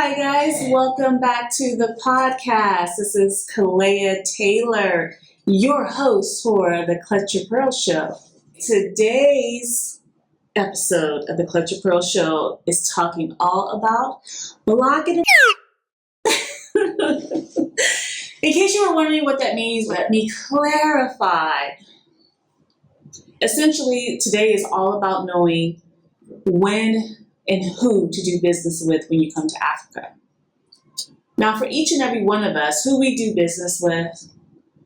Hi guys, welcome back to the podcast. This is Kalea Taylor, your host for the clutchyapearls show. Today's episode of the clutchyapearls show is talking all about blocking. In case you were wondering what that means, let me clarify. Essentially, today is all about knowing when and who to do business with when you come to Africa. Now, for each and every one of us, who we do business with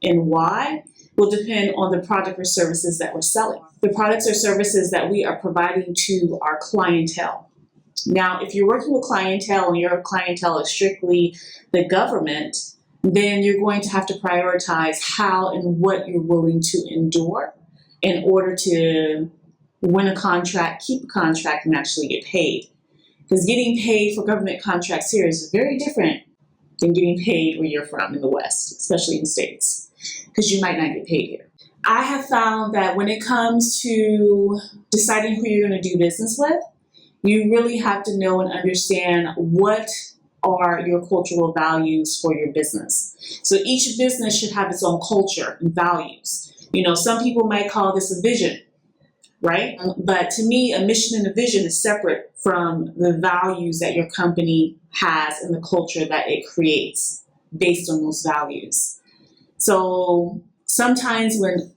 and why will depend on the product or services that we're selling. The products or services that we are providing to our clientele. Now, if you're working with clientele and your clientele is strictly the government, then you're going to have to prioritize how and what you're willing to endure in order to win a contract, keep a contract, and actually get paid. Because getting paid for government contracts here is very different than getting paid where you're from in the West, especially in the States, because you might not get paid here. I have found that when it comes to deciding who you're going to do business with, you really have to know and understand what are your cultural values for your business. So each business should have its own culture and values. You know, some people might call this a vision, right? But to me, a mission and a vision is separate from the values that your company has and the culture that it creates based on those values. So sometimes when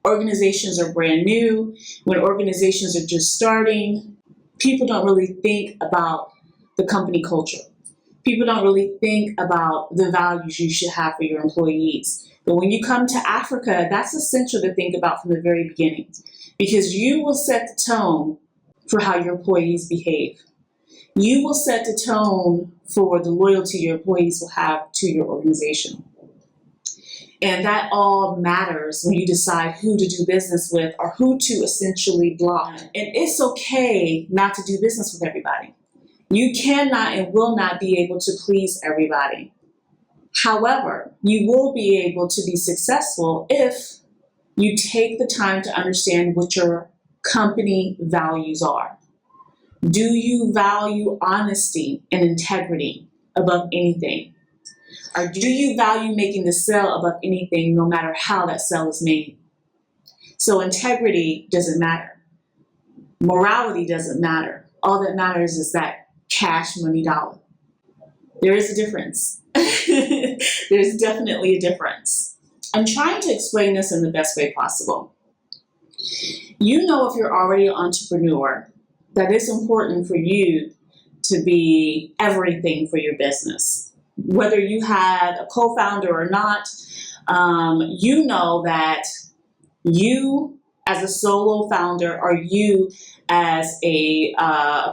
organizations are brand new, when organizations are just starting, people don't really think about the company culture. People don't really think about the values you should have for your employees. But when you come to Africa, that's essential to think about from the very beginning, because you will set the tone for how your employees behave. You will set the tone for the loyalty your employees will have to your organization. And that all matters when you decide who to do business with or who to essentially block. And it's okay not to do business with everybody. You cannot and will not be able to please everybody. However, you will be able to be successful if you take the time to understand what your company values are. Do you value honesty and integrity above anything? Or do you value making the sale above anything, no matter how that sale is made? So integrity doesn't matter. Morality doesn't matter. All that matters is that cash money dollar. There is a difference. There's definitely a difference. I'm trying to explain this in the best way possible. You know, if you're already an entrepreneur, that it's important for you to be everything for your business. Whether you had a co-founder or not, you know that you as a solo founder or you as a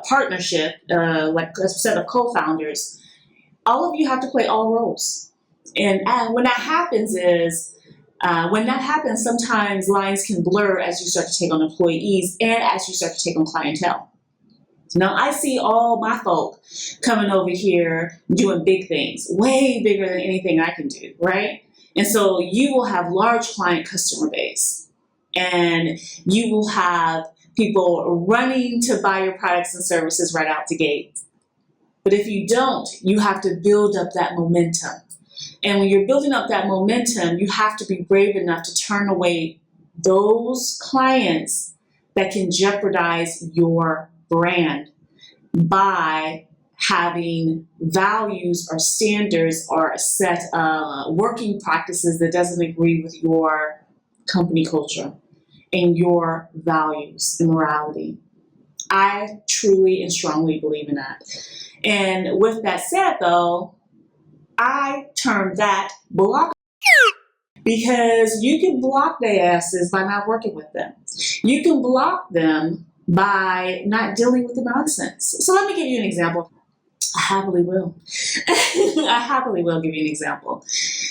partnership, like a set of co-founders, all of you have to play all roles. And when that happens sometimes lines can blur as you start to take on employees and as you start to take on clientele. Now, I see all my folk coming over here doing big things, way bigger than anything I can do, right? And so you will have large client customer base, and you will have people running to buy your products and services right out the gate. But if you don't, you have to build up that momentum. And when you're building up that momentum, you have to be brave enough to turn away those clients that can jeopardize your brand by having values or standards or a set of working practices that doesn't agree with your company culture and your values and morality. I truly and strongly believe in that. And with that said, though, I term that block, because you can block their asses by not working with them. You can block them by not dealing with the nonsense. So let me give you an example. I happily will. I happily will give you an example.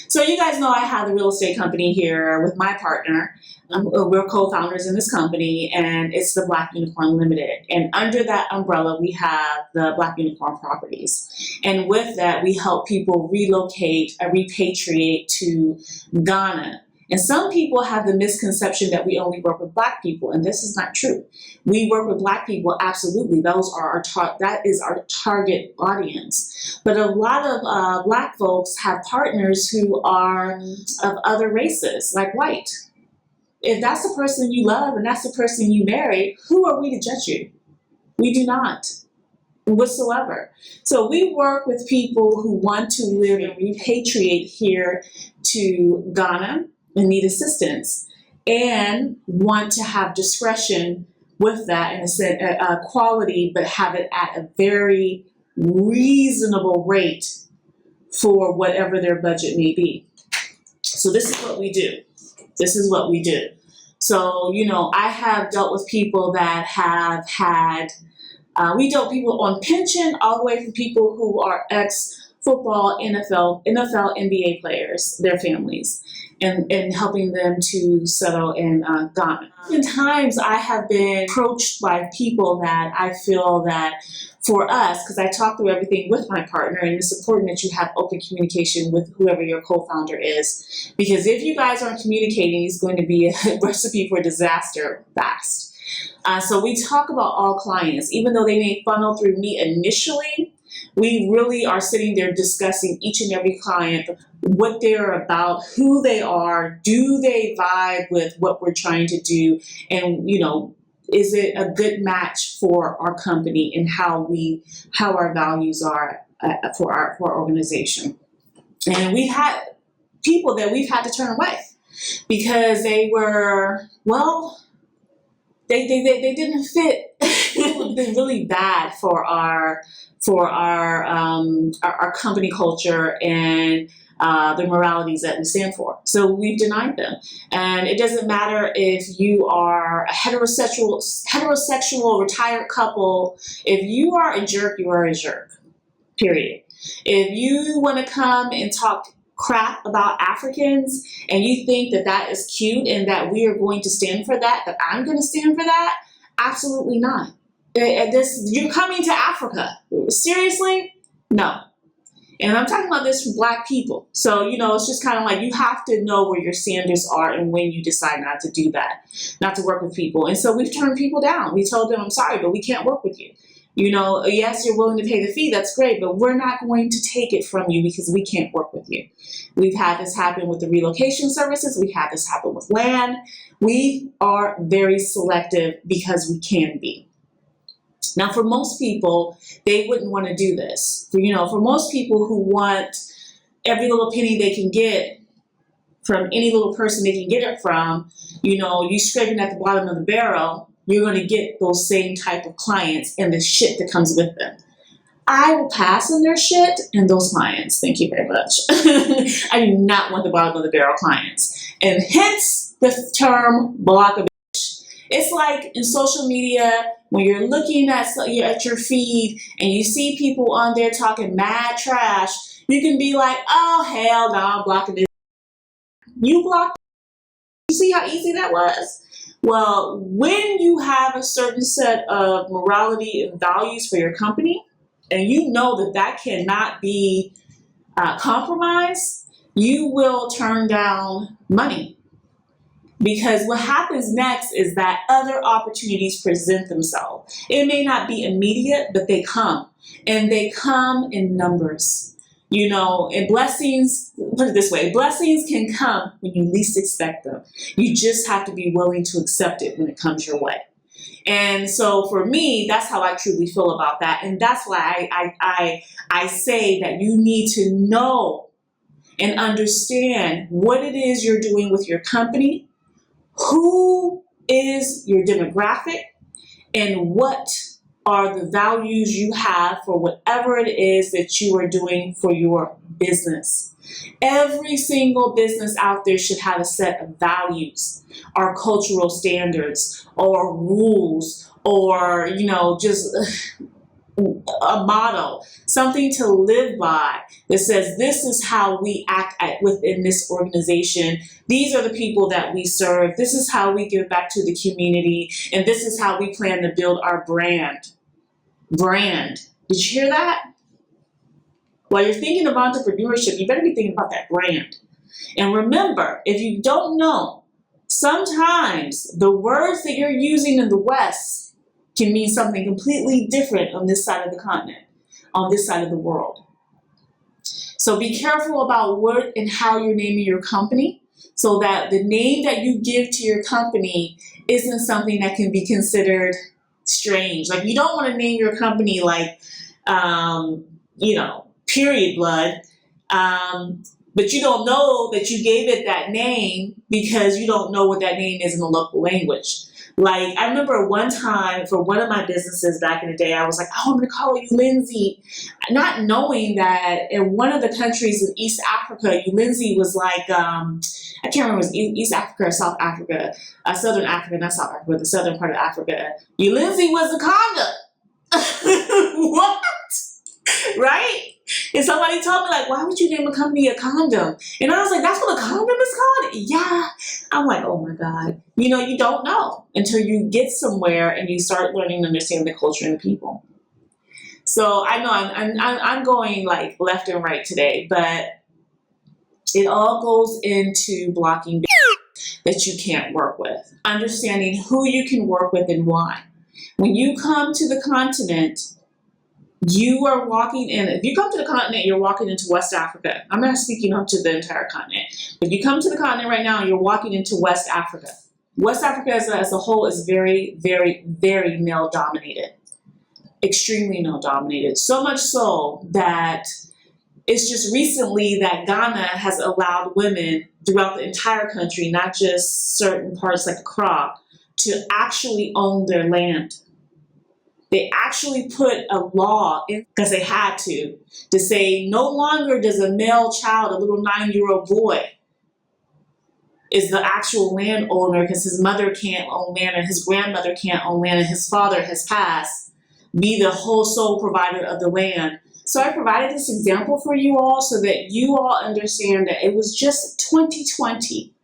So you guys know I have the real estate company here with my partner. We're co-founders in this company, and it's the BlackUnicorn Limited. And under that umbrella, we have the BlackUnicorn properties. And with that, we help people relocate, repatriate to Ghana And some people have the misconception that we only work with Black people, and this is not true. We work with Black people, absolutely. Those are that is our target audience. But a lot of Black folks have partners who are of other races, like white. If that's the person you love and that's the person you marry, who are we to judge you? We do not whatsoever. So we work with people who want to live and repatriate here to Ghana and need assistance and want to have discretion with that and a quality, but have it at a very reasonable rate for whatever their budget may be. So this is what we do. This is what we do. So, you know, I have dealt with people that have had, we dealt with people on pension all the way from people who are ex-football, NFL, NBA players, their families, and helping them to settle in Ghana. Oftentimes I have been approached by people that I feel that for us, because I talk through everything with my partner, and it's important that you have open communication with whoever your co-founder is, because if you guys aren't communicating, it's going to be a recipe for disaster fast. So we talk about all clients, even though they may funnel through me initially. We really are sitting there discussing each and every client, what they're about, who they are, do they vibe with what we're trying to do, and, you know, is it a good match for our company and how our values are for our organization. And we've had people that we've had to turn away because they were, well, they didn't fit. It would have been really bad for our company culture and the moralities that we stand for. So we've denied them. And it doesn't matter if you are a heterosexual retired couple. If you are a jerk, you are a jerk, period. If you want to come and talk crap about Africans and you think that that is cute and that we are going to stand for that I'm going to stand for that, absolutely not. You're coming to Africa. Seriously? No. And I'm talking about this for Black people. So, you know, it's just kind of like you have to know where your standards are and when you decide not to do that, not to work with people. And so we've turned people down. We told them, I'm sorry, but we can't work with you. You know, yes, you're willing to pay the fee. That's great, but we're not going to take it from you because we can't work with you. We've had this happen with the relocation services. We've had this happen with land. We are very selective because we can be. Now, for most people, they wouldn't want to do this. For most people who want every little penny they can get from any little person they can get it from, you scraping at the bottom of the barrel, you're going to get those same type of clients and the shit that comes with them. I will pass on their shit and those clients. Thank you very much. I do not want the bottom of the barrel clients. And hence the term block a bitch. It's like in social media, when you're looking at your feed and you see people on there talking mad trash, you can be like, oh, hell no, I'm blocking this. You block. You see how easy that was? Well, when you have a certain set of morality and values for your company, and you know that cannot be compromised, you will turn down money. Because what happens next is that other opportunities present themselves. It may not be immediate, but they come. And they come in numbers. And blessings, put it this way, blessings can come when you least expect them. You just have to be willing to accept it when it comes your way. And so for me, that's how I truly feel about that. And that's why I say that you need to know and understand what it is you're doing with your company, who is your demographic, and what are the values you have for whatever it is that you are doing for your business. Every single business out there should have a set of values, or cultural standards, or rules, or, just a motto, something to live by that says this is how we act within this organization. These are the people that we serve. This is how we give back to the community. And this is how we plan to build our brand. Brand. Did you hear that? While you're thinking of entrepreneurship, you better be thinking about that brand. And remember, if you don't know, sometimes the words that you're using in the West can mean something completely different on this side of the continent, on this side of the world. So be careful about what and how you're naming your company, so that the name that you give to your company isn't something that can be considered strange. Like, you don't want to name your company like, period blood, but you don't know that you gave it that name because you don't know what that name is in the local language. Like, I remember one time for one of my businesses back in the day, I was like, oh, I'm going to call you Lindsay. Not knowing that in one of the countries in East Africa, Lindsay was like, I can't remember if it was East Africa or South Africa, Southern Africa, not South Africa, but the southern part of Africa. Lindsay was a condom. What? Right? And somebody told me, like, why would you name a company a condom? And I was like, that's what a condom is called? Yeah. I'm like, oh my God. You don't know until you get somewhere and you start learning and understanding the culture and the people. So I know I'm going like left and right today, but it all goes into blocking that you can't work with. Understanding who you can work with and why. When you come to the continent, you are walking in. If you come to the continent, you're walking into West Africa. I'm not speaking up to the entire continent. But you come to the continent right now, you're walking into West Africa. West Africa as a whole is very, very, very male dominated. Extremely male dominated. So much so that it's just recently that Ghana has allowed women throughout the entire country, not just certain parts like Accra, to actually own their land. They actually put a law in, because they had to say no longer does a male child, a little 9-year-old boy, is the actual landowner because his mother can't own land and his grandmother can't own land and his father has passed, be the whole sole provider of the land. So I provided this example for you all so that you all understand that it was just 2020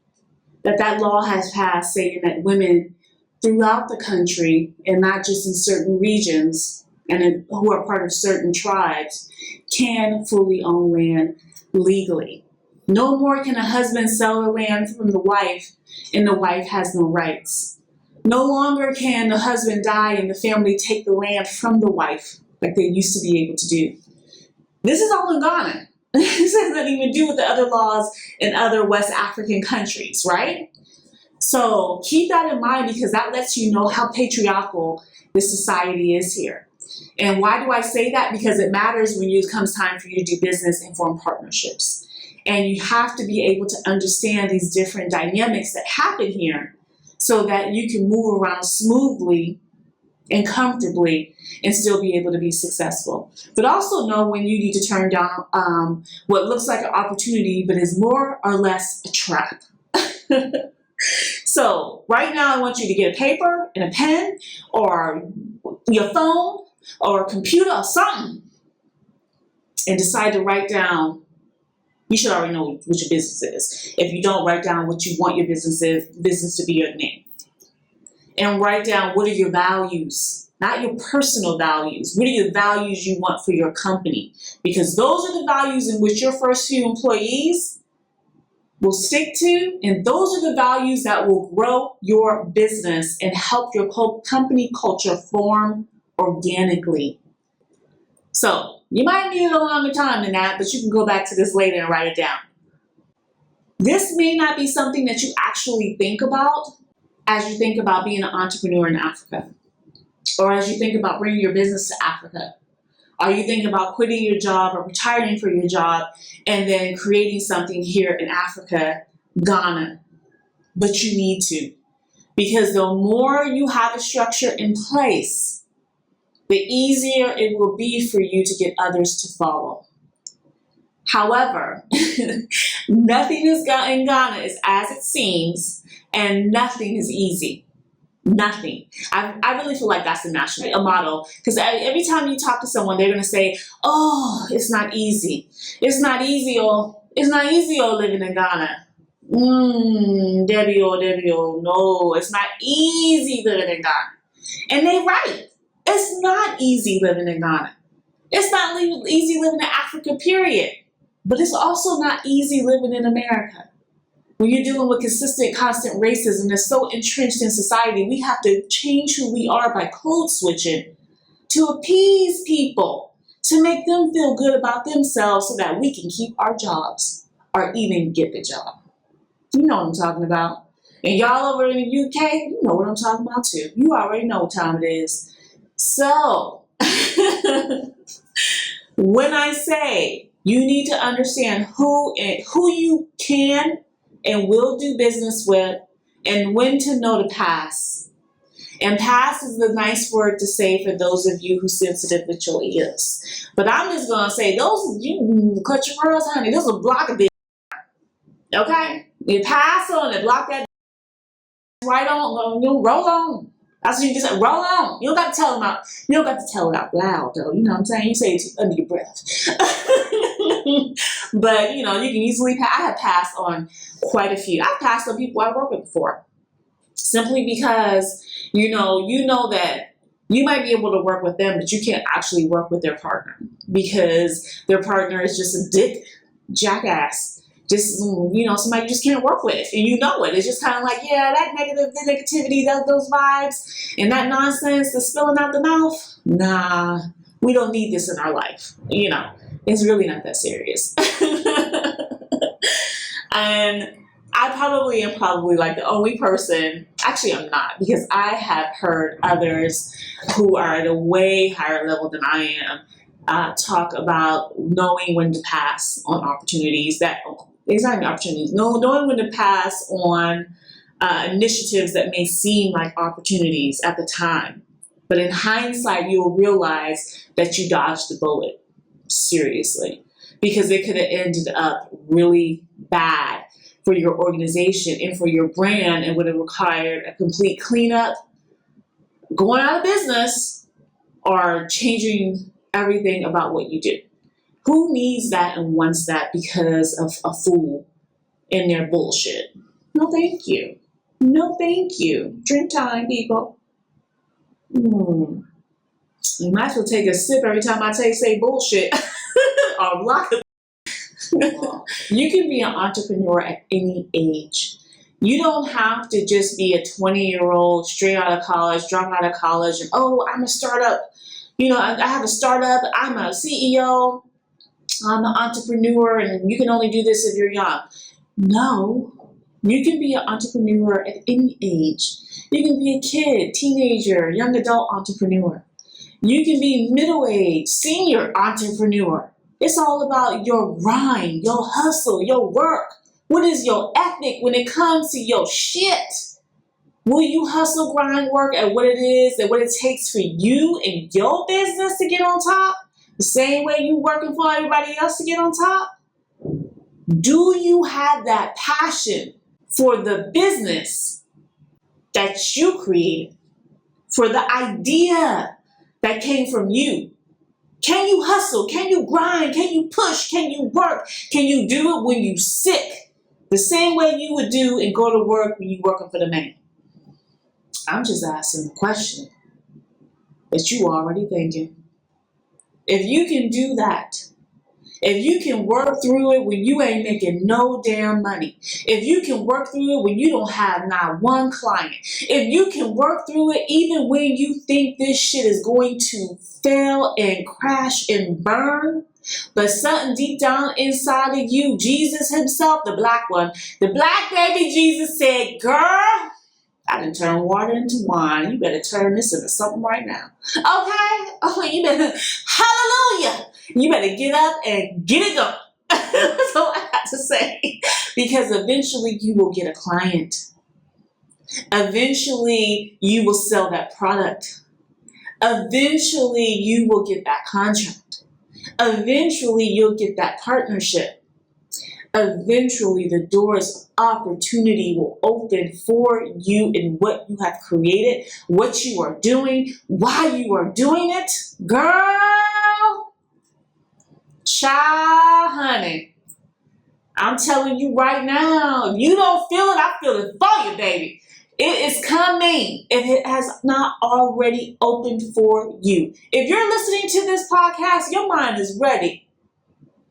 that law has passed saying that women throughout the country, and not just in certain regions and who are part of certain tribes, can fully own land legally. No more can a husband sell the land from the wife and the wife has no rights. No longer can the husband die and the family take the land from the wife like they used to be able to do. This is all in Ghana. This has nothing to do with the other laws in other West African countries, right? So keep that in mind, because that lets you know how patriarchal this society is here. And why do I say that? Because it matters when it comes time for you to do business and form partnerships. And you have to be able to understand these different dynamics that happen here so that you can move around smoothly and comfortably and still be able to be successful. But also know when you need to turn down what looks like an opportunity but is more or less a trap. So right now I want you to get a paper and a pen or your phone or a computer or something and decide to write down. You should already know what your business is. If you don't, write down what you want your business to be your name. And write down what are your values, not your personal values. What are your values you want for your company? Because those are the values in which your first few employees will stick to, and those are the values that will grow your business and help your company culture form organically. So you might need a longer time than that, but you can go back to this later and write it down. This may not be something that you actually think about as you think about being an entrepreneur in Africa, or as you think about bringing your business to Africa. Are you thinking about quitting your job or retiring from your job and then creating something here in Africa, Ghana? But you need to. Because the more you have a structure in place, the easier it will be for you to get others to follow. However, nothing in Ghana is as it seems, and nothing is easy. Nothing. I really feel like that's a motto, because every time you talk to someone, they're going to say, oh, it's not easy. It's not easy, or living in Ghana. Debbie, no, it's not easy living in Ghana. And they're right. It's not easy living in Ghana. It's not easy living in Africa, period. But it's also not easy living in America. When you're dealing with consistent, constant racism that's so entrenched in society, we have to change who we are by code switching to appease people, to make them feel good about themselves so that we can keep our jobs or even get the job. You know what I'm talking about. And y'all over in the UK, you know what I'm talking about too. You already know what time it is. So, when I say you need to understand who you can and will do business with, and when to know to pass. And pass is the nice word to say for those of you who's sensitive with your ears. But I'm just gonna say those you cut your pearls, honey. Those will block a bit. Okay, you pass on it, block that right on. You roll on. That's what you just roll on. You don't got to tell them out. You don't got to tell it out loud, though. You know what I'm saying? You say it under your breath. But you know, you can easily pass. I have passed on quite a few. I've passed on people I worked with before, simply because you know that you might be able to work with them, but you can't actually work with their partner because their partner is just a dick jackass. Just, somebody you just can't work with, and you know it. It's just kind of like, yeah, that negativity, those vibes, and that nonsense that's spilling out the mouth. Nah, we don't need this in our life. It's really not that serious. And I probably am like the only person. Actually, I'm not, because I have heard others who are at a way higher level than I am talk about knowing when to pass on opportunities it's not even opportunities. Knowing when to pass on initiatives that may seem like opportunities at the time. But in hindsight, you will realize that you dodged the bullet. Seriously. Because it could have ended up really bad for your organization and for your brand, and would have required a complete cleanup, going out of business, or changing everything about what you do. Who needs that and wants that because of a fool in their bullshit? No, thank you. No, thank you. Drink time, people. You might as well take a sip every time I say bullshit. Or block it. You can be an entrepreneur at any age. You don't have to just be a 20-year-old straight out of college, drop out of college, and I'm a startup. I have a startup. I'm a CEO. I'm an entrepreneur, and you can only do this if you're young. No, you can be an entrepreneur at any age. You can be a kid, teenager, young adult entrepreneur. You can be middle-aged, senior entrepreneur. It's all about your grind, your hustle, your work. What is your ethic when it comes to your shit? Will you hustle, grind, work at what it is and what it takes for you and your business to get on top? The same way you working for everybody else to get on top? Do you have that passion for the business that you created, for the idea that came from you? Can you hustle? Can you grind? Can you push? Can you work? Can you do it when you sick? The same way you would do and go to work when you working for the man. I'm just asking the question that you already thinking. If you can do that, if you can work through it when you ain't making no damn money, if you can work through it when you don't have not one client, if you can work through it even when you think this shit is going to fail and crash and burn, but something deep down inside of you, Jesus himself, the black one, the black baby Jesus said, girl, I done turned water into wine. You better turn this into something right now. Okay? Oh, you better, hallelujah. You better get up and get it going. That's all I have to say. Because eventually you will get a client. Eventually you will sell that product. Eventually you will get that contract. Eventually you'll get that partnership. Eventually the doors of opportunity will open for you in what you have created, what you are doing, why you are doing it. Girl, child, honey, I'm telling you right now, if you don't feel it, I feel it for you, baby. It is coming if it has not already opened for you. If you're listening to this podcast, your mind is ready.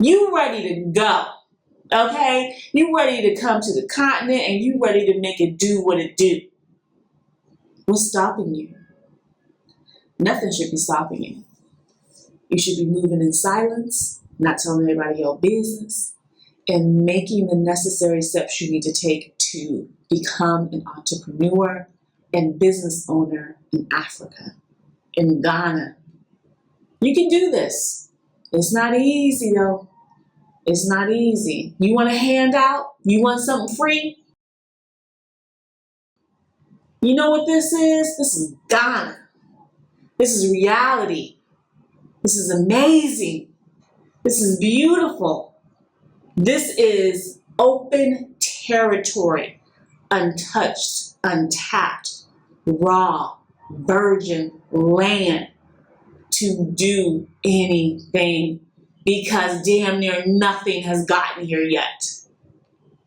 You ready to go. Okay? You ready to come to the continent and you ready to make it do what it do. What's stopping you? Nothing should be stopping you. You should be moving in silence, not telling everybody your business, and making the necessary steps you need to take to become an entrepreneur and business owner in Africa, in Ghana. You can do this. It's not easy though. It's not easy. You want a handout? You want something free? You know what this is? This is Ghana. This is reality. This is amazing. This is beautiful. This is open territory, untouched, untapped, raw, virgin land to do anything because damn near nothing has gotten here yet.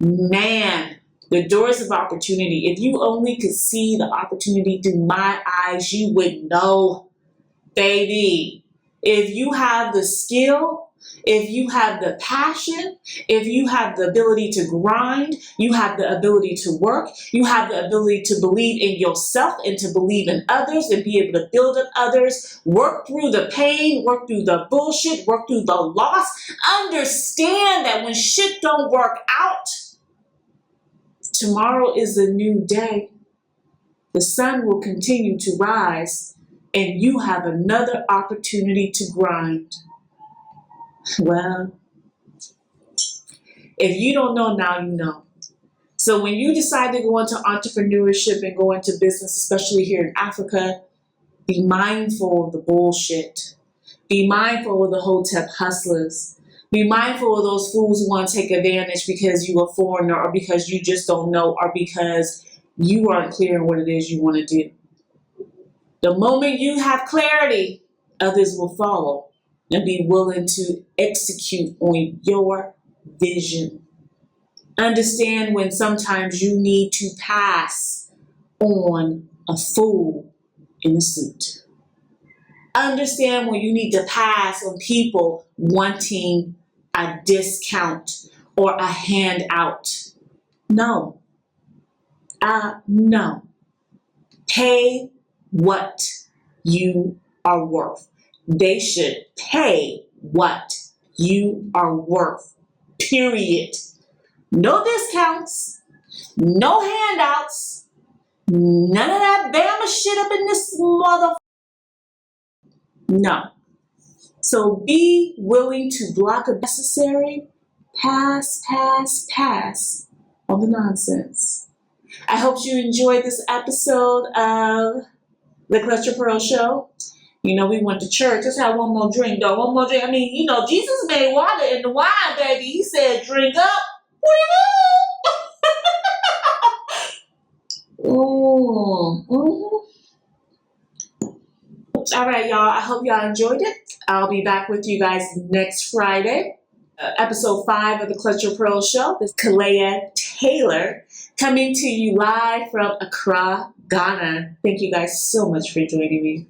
Man, the doors of opportunity, if you only could see the opportunity through my eyes, you would know, baby. If you have the skill, if you have the passion, if you have the ability to grind, you have the ability to work, you have the ability to believe in yourself and to believe in others and be able to build up others, work through the pain, work through the bullshit, work through the loss, understand that when shit don't work out, tomorrow is a new day. The sun will continue to rise and you have another opportunity to grind. Well, if you don't know now, you know. So when you decide to go into entrepreneurship and go into business, especially here in Africa, be mindful of the bullshit. Be mindful of the hotep hustlers. Be mindful of those fools who want to take advantage because you're a foreigner or because you just don't know or because you aren't clear on what it is you want to do. The moment you have clarity, others will follow and be willing to execute on your vision. Understand when sometimes you need to pass on a fool in a suit. Understand when you need to pass on people wanting a discount or a handout. No. No. Pay what you are worth. They should pay what you are worth. Period. No discounts. No handouts. None of that Bama shit up in this mother. No. So be willing to block a necessary, pass on the nonsense. I hope you enjoyed this episode of the Clutch Your Pearls Show. You know, we went to church. Let's have one more drink, though. One more drink. I mean, you know, Jesus made water in the wine, baby. He said, drink up. What do you know? All right, y'all. I hope y'all enjoyed it. I'll be back with you guys next Friday. Episode 5 of the Clutch Your Pearls Show. This is Kalea Taylor coming to you live from Accra, Ghana. Thank you guys so much for joining me.